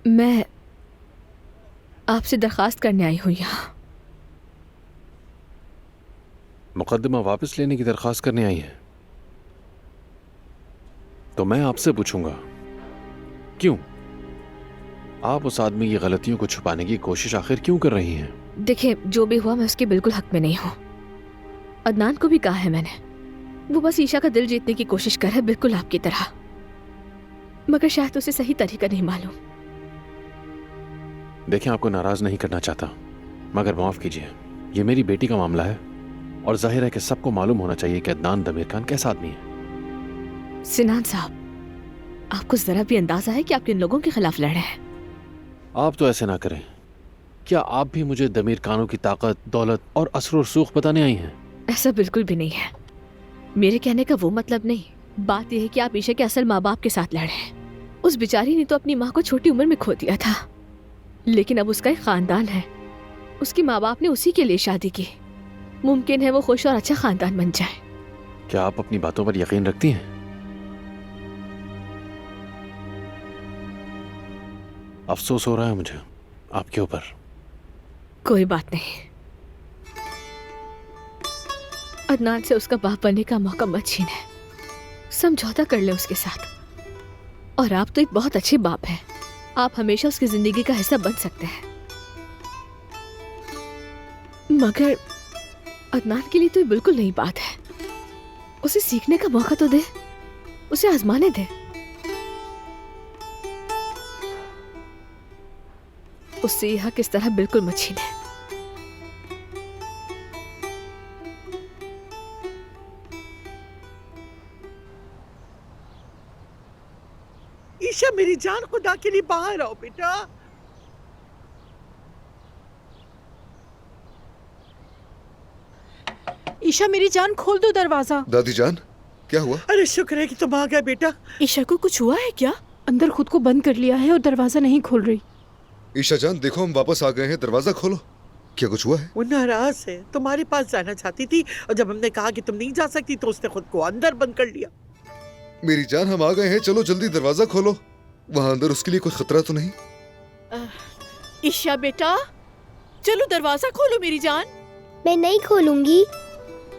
मैं आपसे दरखास्त करने आई हूँ यहाँ। मुकदमा वापस लेने की दरखास्त करने आई हैं? तो मैं आपसे पूछूंगा, क्यों आप उस आदमी की गलतियों को छुपाने की कोशिश आखिर क्यों कर रही हैं? देखिए, जो भी हुआ मैं उसके बिल्कुल हक में नहीं हूँ। अदनान को भी कहा है मैंने, वो बस ईशा का दिल जीतने की कोशिश कर रहा है, बिल्कुल आपकी तरह, मगर शायद उसे सही तरीका नहीं मालूम। देखें, आपको नाराज नहीं करना चाहता, मगर माफ कीजिए, ये मेरी बेटी का मामला है और जाहिर है कि सबको मालूम होना चाहिए कि अदनान दमीर खान कैसा आदमी है। सिनान साहब, आपको जरा भी अंदाजा है कि आप किन लोगों के खिलाफ लड़ रहे हैं? आप तो ऐसे ना करें। क्या आप भी मुझे दमीर खानों की ताकत, दौलत और असर रसूख बताने आई हैं? ऐसा बिल्कुल भी नहीं है। मेरे कहने का वो मतलब नहीं। बात यह है कि आप ईशा के असल माँ बाप के साथ लड़े हैं। उस बेचारी ने तो अपनी माँ को छोटी उम्र में खो दिया था, लेकिन अब उसका एक खानदान है। उसके माँ बाप ने उसी के लिए शादी की। मुमकिन है वो खुश और अच्छा खानदान बन जाए। क्या आप अपनी बातों पर यकीन रखती हैं? अफसोस हो रहा है मुझे आपके ऊपर। कोई बात नहीं, अदनान से उसका बाप बनने का मौका मत छीने। समझौता कर ले उसके साथ। और आप तो एक बहुत अच्छे बाप हैं, आप हमेशा उसकी जिंदगी का हिस्सा बन सकते हैं। मगर अदनान के लिए तो ये बिल्कुल नई बात है। उसे सीखने का मौका तो दे, उसे आजमाने दे। उससे यह हक इस तरह बिल्कुल मत छीने। ईशा मेरी जान, खुदा के लिए बाहर आओ बेटा। ईशा मेरी जान, खोल दो दरवाजा। दादी जान, क्या हुआ? अरे शुक्र है कि तुम आ गए बेटा। ईशा को कुछ हुआ है क्या? अंदर खुद को बंद कर लिया है और दरवाजा नहीं खोल रही। ईशा जान देखो, हम वापस आ गए हैं, दरवाजा खोलो। क्या कुछ हुआ है? वो नाराज है, तुम्हारे पास जाना चाहती थी और जब हमने कहा कि तुम नहीं जा सकती तो उसने खुद को अंदर बंद कर लिया। मेरी जान, हम आ गए हैं, चलो जल्दी दरवाजा खोलो। वहाँ अंदर उसके लिए कोई खतरा तो नहीं? ईशा बेटा, चलो दरवाजा खोलो मेरी जान। मैं नहीं खोलूंगी।